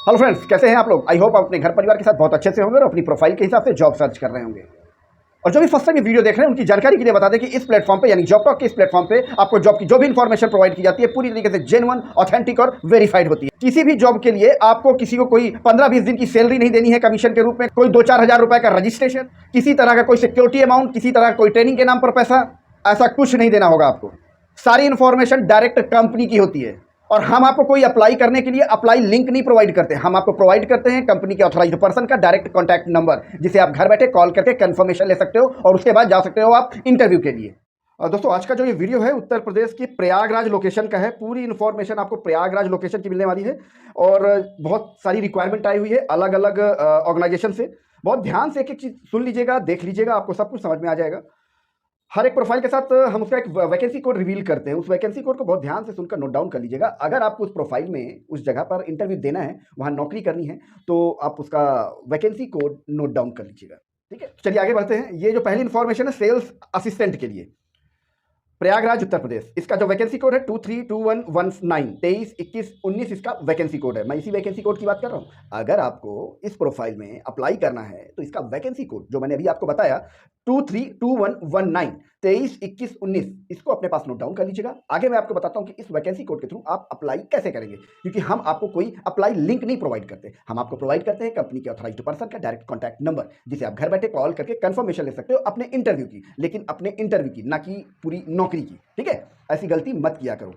Hello friends, कैसे हैं आप लोग। आई होप आप अपने घर परिवार के साथ बहुत अच्छे से होंगे और अपनी प्रोफाइल के हिसाब से जॉब सर्च कर रहे होंगे। और जो भी फर्स्ट टाइम ये वीडियो देख रहे हैं उनकी जानकारी के लिए बता दें कि इस प्लेटफॉर्म पे यानी जॉबटॉक के इस प्लेटफॉर्म पे आपको जॉब की जो भी इन्फॉर्मेशन प्रोवाइड की जाती है पूरी तरीके से जेन्युइन, ऑथेंटिक और वेरीफाइड होती है। किसी भी जॉब के लिए आपको किसी को कोई 15-20 दिन की सैलरी नहीं देनी है कमीशन के रूप में, कोई 2-4 हज़ार रुपए का रजिस्ट्रेशन, किसी तरह का कोई सिक्योरिटी अमाउंट, किसी तरह का कोई ट्रेनिंग के नाम पर पैसा, ऐसा कुछ नहीं देना होगा आपको। सारी इन्फॉर्मेशन डायरेक्ट कंपनी की होती है और हम आपको कोई अप्लाई करने के लिए अप्लाई लिंक नहीं प्रोवाइड करते। हम आपको प्रोवाइड करते हैं कंपनी के ऑथराइज्ड पर्सन का डायरेक्ट कॉन्टैक्ट नंबर, जिसे आप घर बैठे कॉल करके कंफर्मेशन ले सकते हो और उसके बाद जा सकते हो आप इंटरव्यू के लिए। दोस्तों, आज का जो ये वीडियो है उत्तर प्रदेश की प्रयागराज लोकेशन का है। पूरी इन्फॉर्मेशन आपको प्रयागराज लोकेशन की मिलने वाली है और बहुत सारी रिक्वायरमेंट आई हुई है अलग अलग ऑर्गेनाइजेशन से। बहुत ध्यान से एक एक चीज़ सुन लीजिएगा, देख लीजिएगा, आपको सब कुछ समझ में आ जाएगा। हर एक प्रोफाइल के साथ हम उसका एक वैकेंसी कोड रिवील करते हैं। उस वैकेंसी कोड को बहुत ध्यान से सुनकर नोट डाउन कर लीजिएगा। अगर आपको उस प्रोफाइल में उस जगह पर इंटरव्यू देना है, वहाँ नौकरी करनी है, तो आप उसका वैकेंसी कोड नोट डाउन कर लीजिएगा। ठीक है, चलिए आगे बढ़ते हैं। ये जो पहली इन्फॉर्मेशन है सेल्स असिस्टेंट के लिए, प्रयागराज उत्तर प्रदेश। इसका जो वैकेंसी कोड है 232119 23 21 19 इसका वैकेंसी कोड है। मैं इसी वैकेंसी कोड की बात कर रहा हूँ। अगर आपको इस प्रोफाइल में अप्लाई करना है तो इसका वैकेंसी कोड जो मैंने अभी आपको बताया 232119 23 21 19 इसको अपने पास नोट डाउन कर लीजिएगा। आगे मैं आपको बताता हूँ कि इस वैकेंसी कोड के थ्रू आप अप्लाई कैसे करेंगे, क्योंकि हम आपको कोई अप्लाई लिंक नहीं प्रोवाइड करते। हम आपको प्रोवाइड करते हैं कंपनी के ऑथराइज्ड पर्सन का डायरेक्ट कॉन्टैक्ट नंबर, जिसे आप घर बैठे कॉल करके कंफर्मेशन ले सकते हो अपने इंटरव्यू की, लेकिन अपने इंटरव्यू की, ना कि पूरी नौकरी की। ठीक है, ऐसी गलती मत किया करो।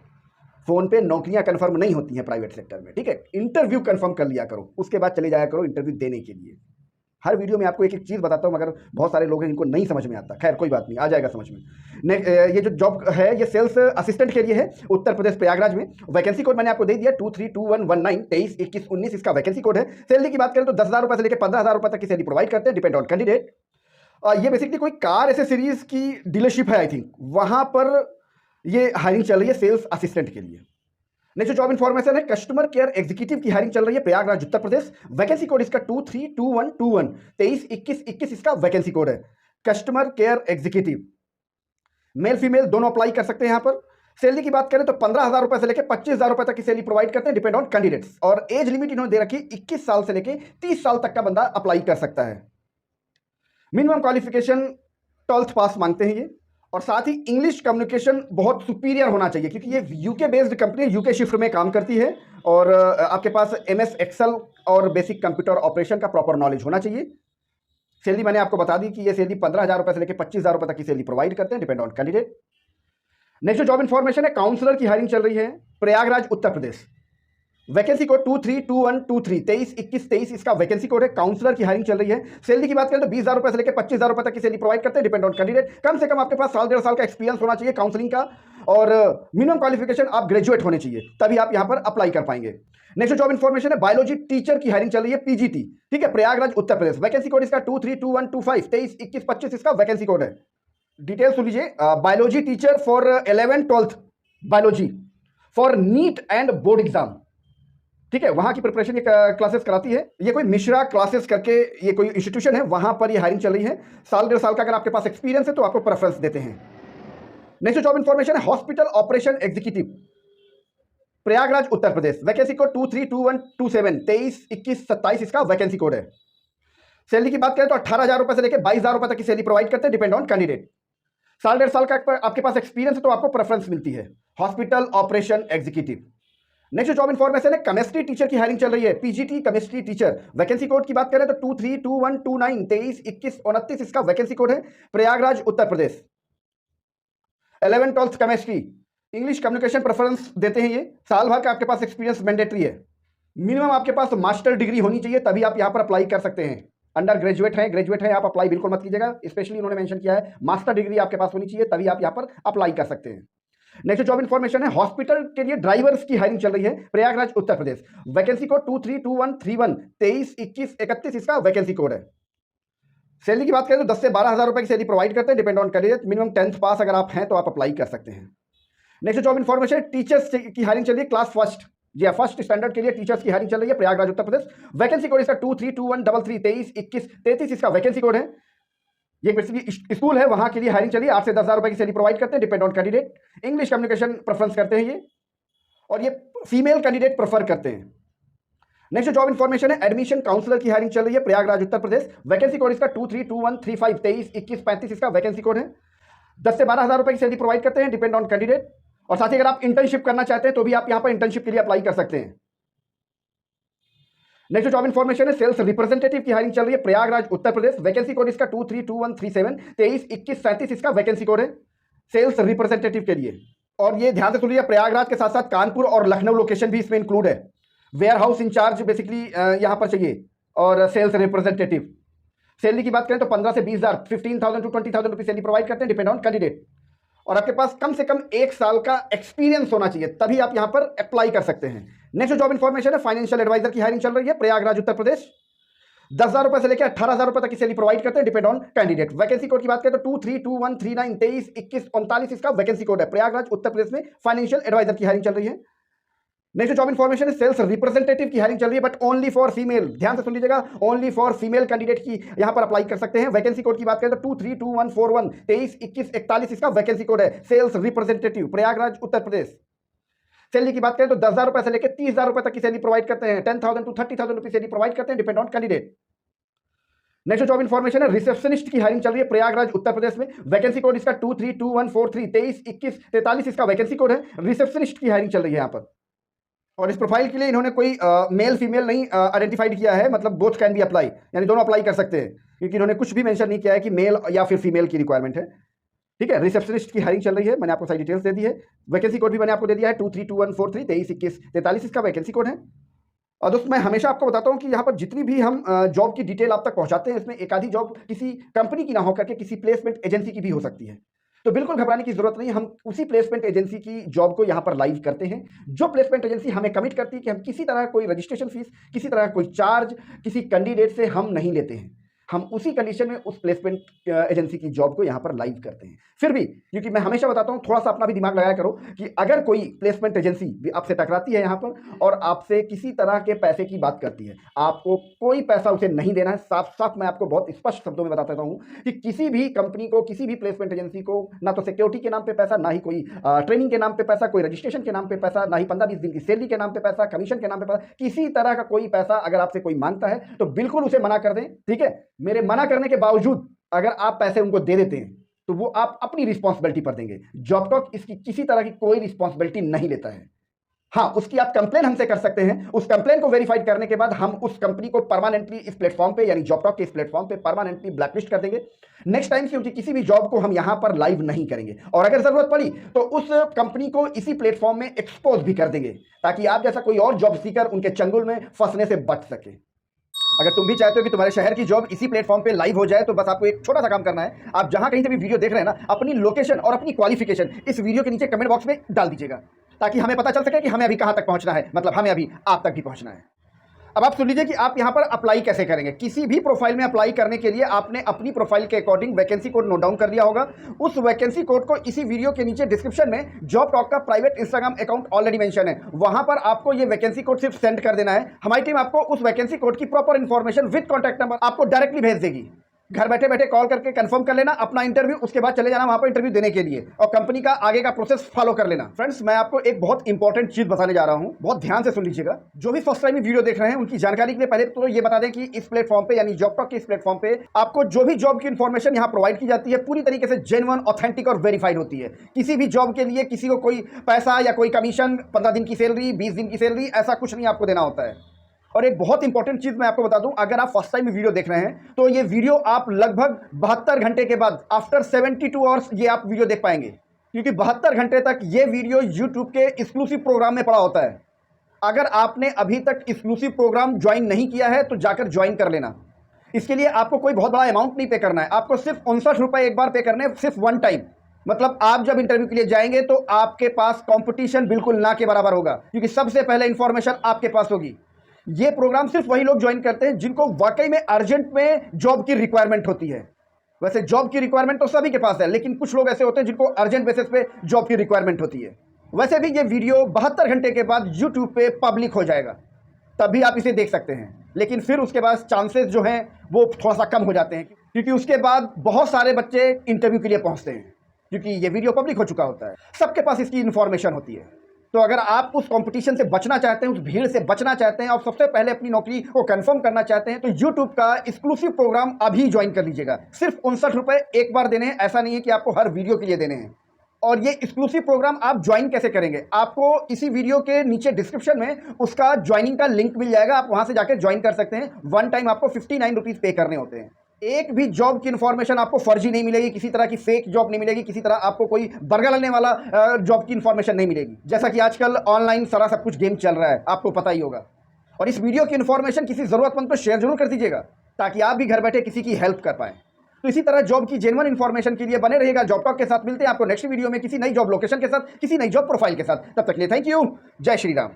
फोन पे नौकरियां कंफर्म नहीं होती हैं प्राइवेट सेक्टर में। ठीक है, इंटरव्यू कंफर्म कर लिया करो, उसके बाद चले जाया करो इंटरव्यू देने के लिए। हर वीडियो में आपको एक एक चीज़ बताता हूँ, मगर बहुत सारे लोग हैं इनको नहीं समझ में आता। खैर कोई बात नहीं, आ जाएगा समझ में। ये जो जॉब है ये सेल्स असिस्टेंट के लिए है उत्तर प्रदेश प्रयागराज में। वैकेंसी कोड मैंने आपको दे दिया 232119 23 21 19 इसका वैकेंसी कोड है। सैलरी की बात करें तो 10,000 रुपये से लेकर 15,000 रुपये तक की सैलरी प्रोवाइड करते हैं, डिपेंड ऑन कैंडिडेट। ये बेसिकली कोई कार एसेसरीज की डीलरशिप है, आई थिंक, वहाँ पर ये हायरिंग चल रही है सेल्स असिस्टेंट के लिए। नेक्स्ट जॉब इन्फॉर्मेशन है कस्टमर केयर एग्जीक्यूटिव की हायरिंग चल रही है प्रयागराज उत्तर प्रदेश। वैकेंसी कोड इसका 232121 23 21 21 इसका वैकेंसी कोड है। Customer care executive, male female दोनों अप्लाई कर सकते हैं यहाँ पर। सैलरी की बात करें तो 15,000 रुपए से लेकर 25,000 रुपए तक की सैलरी प्रोवाइड करते हैं, डिपेंड ऑन कैंडिडेट्स। और एज लिमिट इन्होंने दे रखी है 21 साल से लेकर 30 साल तक का बंदा अप्लाई कर सकता है। मिनिमम क्वालिफिकेशन 12th पास मांगते हैं ये, और साथ ही इंग्लिश कम्युनिकेशन बहुत सुपीरियर होना चाहिए, क्योंकि ये UK based company UK shift में काम करती है। और आपके पास MS एक्सेल और बेसिक कंप्यूटर ऑपरेशन का प्रॉपर नॉलेज होना चाहिए। सैलरी मैंने आपको बता दी कि ये सैलरी 15,000 रुपये से लेकर 25,000 रुपये तक की सैलरी प्रोवाइड करते हैं, depend on candidate. Next job information है काउंसलर की हायरिंग चल रही है प्रयागराज उत्तर प्रदेश। वैकेंसी कोड 232123 23 21 23 इसका वैकेंसी कोड है। काउंसलर की हायरिंग चल रही है। सैलरी की बात करें तो 20,000 रुपये से लेकर 25,000 रुपये तक की सैलरी प्रोवाइड करते हैं, डिपेंड ऑन कैंडिडेट। कम से कम आपके पास 1.5 साल का एक्सपीरियंस होना चाहिए काउंसलिंग का, और मिनिमम क्वालिफिकेशन आप ग्रेजुएट होने चाहिए, तभी आप यहां पर अप्लाई कर पाएंगे। नेक्स्ट जॉब इन्फॉर्मेशन है बायोलॉजी टीचर की हायरिंग चल रही है PGT। ठीक है, प्रयागराज उत्तर प्रदेश। वैकेंसी कोड इसका 232125 23 21 25 इसका वैकेंसी कोड है। डिटेल सुन लीजिए। Biology teacher for 11th 12th biology for neat and board exam. ठीक है, वहां की प्रिपरेशन ये क्लासेस कराती है। ये कोई मिश्रा क्लासेस करके ये कोई इंस्टीट्यूशन है, वहां पर ये हायरिंग चल रही है। 1.5 साल का अगर आपके पास एक्सपीरियंस है तो आपको प्रेफरेंस देते हैं। नेक्स्ट जॉब इन्फॉर्मेशन है hospital operation executive Prayagraj Uttar Pradesh. Vacancy code 232127 23 21 27 इसका वैकेंसी कोड है। सैलरी की बात करें तो 18,000 रुपये से लेकर 22,000 रुपये तक की सैलरी प्रोवाइड करते हैं, डिपेंड ऑन कैंडिडेट। 1.5 साल का आपके पास एक्सपीरियंस है तो आपको प्रेफरेंस मिलती है, hospital operation executive. Next job information है केमिस्ट्री टीचर की हायरिंग चल रही है PGT chemistry teacher. Vacancy code की बात करें तो 232129 23 21 29 इसका वैकेंसी कोड है प्रयागराज उत्तर प्रदेश। 11th 12th chemistry, English communication preference देते हैं ये। साल भर का आपके पास एक्सपीरियंस मैंडेटरी है। मिनिमम आपके पास मास्टर डिग्री होनी चाहिए, तभी आप यहाँ पर अप्लाई कर सकते हैं। अंडर ग्रेजुएट है आप अप्लाई बिल्कुल मत कीजिएगा। स्पेशली उन्होंने मेंशन किया है मास्टर डिग्री आपके पास होनी चाहिए, तभी आप यहाँ पर अप्लाई कर सकते हैं। नेक्स्ट जॉब इन्फॉर्मेशन है हॉस्पिटल के लिए ड्राइवर्स की हायरिंग चल रही है प्रयागराज उत्तर प्रदेश। वैकेंसी कोड 232131 23 21 31 इसका वैकेंसी कोड है। सैलरी की बात करें तो 10 से 12,000 रुपए की सैलरी प्रोवाइड करते हैं, depend on candidate. Minimum 10th पास अगर आप हैं तो आप अप्लाई कर सकते हैं। नेक्स्ट जॉब इन्फॉर्मेशन टीचर्स की हायरिंग चल रही है क्लास फर्स्ट, जी हाँ, फर्स्ट स्टैंडर्ड के लिए टीचर्स की हायरिंग चल रही है प्रयागराज उत्तर प्रदेश। वैकेंसी कोड इसका 232133 23 21 33 इसका वैकेंसी कोड है। ये बेसिकली स्कूल है, वहां के लिए हायरिंग चली है। 8 से 10,000 रुपए की सैलरी प्रोवाइड करते हैं, depend on candidate. English communication preference करते हैं ये, और ये फीमेल कैंडिडेट प्रेफर करते हैं। नेक्स्ट जॉब इन्फॉर्मेशन है, एडमिशन काउंसलर की हायरिंग चल रही है प्रयागराज उत्तर प्रदेश। वैकेंसी कोड इसका 232135 232135 इसका वैकेंसी कोड है। 10 से 12 हज़ार रुपए की सैलरी प्रोवाइड करते हैं, डिपेंड ऑन कैंडिडेट। और साथ ही अगर आप इंटर्नशिप करना चाहते हैं तो भी आप यहां पर इंटर्नशिप के लिए अप्लाई कर सकते हैं। नेक्स्ट जॉब इन्फॉर्मेशन है, सेल्स रिप्रेजेंटेटिव की हायरिंग चल रही है प्रयागराज उत्तर प्रदेश। वैकेंसी कोड इसका 232137 232137 इसका वैकेंसी कोड है सेल्स रिप्रेजेंटेटिव के लिए। और ये ध्यान से सुनिए, प्रयागराज के साथ साथ कानपुर और लखनऊ लोकेशन भी इसमें इंक्लूड है। वेयर हाउस इंचार्ज बेसिकली यहां पर चाहिए और सेल्स रिप्रेजेंटेटिव। सैलरी की बात करें तो 15 से 20,000 15,000 to 20,000 रुपीज सैलरी प्रोवाइड करते हैं, डिपेंड ऑन कैंडिडेट। और आपके पास कम से कम 1 साल का एक्सपीरियंस होना चाहिए, तभी आप यहां पर अप्लाई कर सकते हैं। नेक्स्ट जॉब इन्फॉर्मेशन है, फाइनेंशियल एडवाइजर की हायरिंग चल रही है प्रयागराज उत्तर प्रदेश। 10,000 रुपए से लेकर 18,000 रुपए तक की सैलरी प्रोवाइड करते हैं, depend on candidate. Vacancy code की बात करें तो 232139 232139 इसका वैकेंसी कोड है। प्रयागराज उत्तर प्रदेश में फाइनेंशियल एडवाइजर की हायरिंग चल रही है। नेक्स्ट जॉब इन्फॉर्मेशन है, सेल्स रिप्रेजेंटेटिव की हायरिंग चल रही है, बट ओनली फॉर फीमेल। ध्यान से सुन लीजिएगा, ओनली फॉर फीमेल कैंडिडेट की यहां पर अप्लाई कर सकते हैं। वैकेंसी कोड की बात करें तो 232141 232141 इसका वैकेंसी कोड है, सेल्स रिप्रेजेंटेटिव प्रयागराज उत्तर प्रदेश। सैलरी की बात करें तो 10,000 रुपए से लेकर 30,000 रुपए तक की सैलरी प्रोवाइड करते हैं, 10,000 to 30,000 रुपीज सैलरी प्रोवाइड करते हैं, depend on candidate. Next job information है, रिसेप्शनिस्ट की हायरिंग चल रही है प्रयागराज उत्तर प्रदेश में। वैकेंसी कोड इसका 232143 232143 इसका वैकेंसी कोड है। रिसेप्शनिस्ट की हायरिंग चल रही है यहां पर। और इस प्रोफाइल के लिए इन्होंने कोई मेल फीमेल नहीं आइडेंटिफाइड किया है, मतलब बोथ कैन बी अप्लाई, यानी दोनों अप्लाई कर सकते हैं, क्योंकि इन्होंने कुछ भी मेंशन नहीं किया है कि मेल या फिर फीमेल की रिक्वायरमेंट है। ठीक है, रिसेप्शनिस्ट की हायरिंग चल रही है, मैंने आपको सारी डिटेल्स दे दी है। वैकेंसी कोड भी मैंने आपको दे दिया है 232143 232143 इसका वैकेंसी कोड है। और दोस्तों, मैं हमेशा आपको बताता हूं कि यहाँ पर जितनी भी हम जॉब की डिटेल आप तक पहुंचाते हैं, इसमें एक आधी जॉब किसी कंपनी की ना होकर के किसी प्लेसमेंट एजेंसी की भी हो सकती है। तो बिल्कुल घबराने की जरूरत नहीं, हम उसी प्लेसमेंट एजेंसी की जॉब को यहाँ पर लाइव करते हैं। जो प्लेसमेंट एजेंसी हमें कमिट करती है कि हम किसी तरह कोई रजिस्ट्रेशन फीस, किसी तरह कोई चार्ज किसी कैंडिडेट से हम नहीं लेते हैं, हम उसी कंडीशन में उस प्लेसमेंट एजेंसी की जॉब को यहाँ पर लाइव करते हैं। फिर भी, क्योंकि मैं हमेशा बताता हूँ, थोड़ा सा अपना भी दिमाग लगाया करो कि अगर कोई प्लेसमेंट एजेंसी भी आपसे टकराती है यहाँ पर और आपसे किसी तरह के पैसे की बात करती है, आपको कोई पैसा उसे नहीं देना है। साफ साफ मैं आपको बहुत स्पष्ट शब्दों में बताता हूँ कि किसी भी कंपनी को, किसी भी प्लेसमेंट एजेंसी को ना तो सिक्योरिटी के नाम पे पैसा, ना ही कोई ट्रेनिंग के नाम पे पैसा, कोई रजिस्ट्रेशन के नाम पे पैसा, ना ही 15-20 दिन की सैलरी के नाम पे पैसा, कमीशन के नाम पे पैसा, किसी तरह का कोई पैसा अगर आपसे कोई मांगता है तो बिल्कुल उसे मना कर दें। ठीक है, मेरे मना करने के बावजूद अगर आप पैसे उनको दे देते हैं तो वो आप अपनी रिस्पॉन्सिबिलिटी पर देंगे। जॉबटॉक इसकी किसी तरह की कोई रिस्पॉन्सिबिलिटी नहीं लेता है। हाँ, उसकी आप कंप्लेन हमसे कर सकते हैं। उस कंप्लेन को वेरीफाइड करने के बाद हम उस कंपनी को परमानेंटली इस प्लेटफॉर्म पे, यानी जॉबटॉक के इस प्लेटफॉर्म पे परमानेंटली ब्लैकलिस्ट कर देंगे। नेक्स्ट टाइम से उनकी किसी भी जॉब को हम यहां पर लाइव नहीं करेंगे, और अगर जरूरत पड़ी तो उस कंपनी को इसी प्लेटफॉर्म में एक्सपोज भी कर देंगे, ताकि आप जैसा कोई और जॉब सीकर उनके चंगुल में फंसने से बच सके। अगर तुम भी चाहते हो कि तुम्हारे शहर की जॉब इसी प्लेटफॉर्म पे लाइव हो जाए, तो बस आपको एक छोटा सा काम करना है। आप जहां कहीं से भी वीडियो देख रहे हैं ना, अपनी लोकेशन और अपनी क्वालिफिकेशन इस वीडियो के नीचे कमेंट बॉक्स में डाल दीजिएगा, ताकि हमें पता चल सके कि हमें अभी कहां तक पहुंचना है, मतलब हमें अभी आप तक भी पहुंचना है। अब आप सुन लीजिए कि आप यहां पर अप्लाई कैसे करेंगे। किसी भी प्रोफाइल में अप्लाई करने के लिए आपने अपनी प्रोफाइल के according vacancy code note down कर लिया होगा। उस वैकेंसी कोड को इसी वीडियो के नीचे डिस्क्रिप्शन में जॉबटॉक का private Instagram account already mention है, वहां पर आपको ये वैकेंसी कोड सिर्फ सेंड कर देना है। हमारी टीम आपको उस वैकेंसी कोड की proper information with contact number आपको डायरेक्टली भेज देगी। घर बैठे बैठे कॉल करके कंफर्म कर लेना अपना इंटरव्यू, उसके बाद चले जाना वहां पर इंटरव्यू देने के लिए, और कंपनी का आगे का प्रोसेस फॉलो कर लेना। फ्रेंड्स, मैं आपको एक बहुत इंपॉर्टेंट चीज बताने जा रहा हूं, बहुत ध्यान से सुन लीजिएगा। जो भी फर्स्ट टाइम वीडियो देख रहे हैं उनकी जानकारी के लिए पहले तो ये बता दें कि इस प्लेटफॉर्म पे, यानी जॉबटॉक के इस प्लेटफॉर्म पे आपको जो भी जॉब की इंफॉर्मेशन यहां प्रोवाइड की जाती है पूरी तरीके से जेन्युइन, ऑथेंटिक और वेरीफाइड होती है। किसी भी जॉब के लिए किसी को कोई पैसा या कोई कमीशन, 15 दिन की सैलरी, 20 दिन की सैलरी, ऐसा कुछ नहीं आपको देना होता है। और एक बहुत इंपॉर्टेंट चीज मैं आपको बता दूं, अगर आप फर्स्ट टाइम वीडियो देख रहे हैं तो ये वीडियो आप लगभग 72 घंटे के बाद, आफ्टर 72 आवर्स ये आप वीडियो देख पाएंगे, क्योंकि 72 घंटे तक ये वीडियो यूट्यूब के एक्सक्लूसिव प्रोग्राम में पड़ा होता है। अगर आपने अभी तक एक्सक्लूसिव प्रोग्राम ज्वाइन नहीं किया है तो जाकर ज्वाइन कर लेना। इसके लिए आपको कोई बहुत बड़ा अमाउंट नहीं पे करना है, आपको सिर्फ 59 रुपए एक बार पे करने, सिर्फ वन टाइम। मतलब आप जब इंटरव्यू के लिए जाएंगे तो आपके पास कंपटीशन बिल्कुल ना के बराबर होगा, क्योंकि सबसे पहले इंफॉर्मेशन आपके पास होगी। ये प्रोग्राम सिर्फ वही लोग ज्वाइन करते हैं जिनको वाकई में अर्जेंट में जॉब की रिक्वायरमेंट होती है। वैसे जॉब की रिक्वायरमेंट तो सभी के पास है, लेकिन कुछ लोग ऐसे होते हैं जिनको अर्जेंट बेसिस पे जॉब की रिक्वायरमेंट होती है। वैसे भी ये वीडियो 72 घंटे के बाद यूट्यूब पे पब्लिक हो जाएगा, तभी आप इसे देख सकते हैं। लेकिन फिर उसके बाद चांसेस जो हैं वो थोड़ा सा कम हो जाते हैं, क्योंकि उसके बाद बहुत सारे बच्चे इंटरव्यू के लिए पहुंचते हैं, क्योंकि ये वीडियो पब्लिक हो चुका होता है, सबके पास इसकी इन्फॉर्मेशन होती है। तो अगर आप उस कंपटीशन से बचना चाहते हैं, उस भीड़ से बचना चाहते हैं और सबसे पहले अपनी नौकरी को कंफर्म करना चाहते हैं, तो यूट्यूब का एक्सक्लूसिव प्रोग्राम अभी ज्वाइन कर लीजिएगा। सिर्फ 59 रुपये एक बार देने हैं, ऐसा नहीं है कि आपको हर वीडियो के लिए देने हैं। और ये एक्सक्लूसिव प्रोग्राम आप ज्वाइन कैसे करेंगे, आपको इसी वीडियो के नीचे डिस्क्रिप्शन में उसका ज्वाइनिंग का लिंक मिल जाएगा, आप वहां से जाकर ज्वाइन कर सकते हैं। वन टाइम आपको 59 रुपीज़ पे करने होते हैं। एक भी जॉब की इन्फॉर्मेशन आपको फर्जी नहीं मिलेगी, किसी तरह की फेक जॉब नहीं मिलेगी, किसी तरह आपको कोई बरगला लेने वाला जॉब की इन्फॉर्मेशन नहीं मिलेगी। जैसा कि आजकल ऑनलाइन सारा सब कुछ गेम चल रहा है, आपको पता ही होगा। और इस वीडियो की इन्फॉर्मेशन किसी ज़रूरतमंद को शेयर जरूर कर दीजिएगा, ताकि आप भी घर बैठे किसी की हेल्प कर पाएँ। तो इसी तरह जॉब की जेन्युइन इन्फॉर्मेशन के लिए बने रहिएगा जॉब टॉक के साथ। मिलते हैं आपको नेक्स्ट वीडियो में किसी नई जॉब लोकेशन के साथ, किसी नई जॉब प्रोफाइल के साथ। तब तक के लिए थैंक यू। जय श्री राम।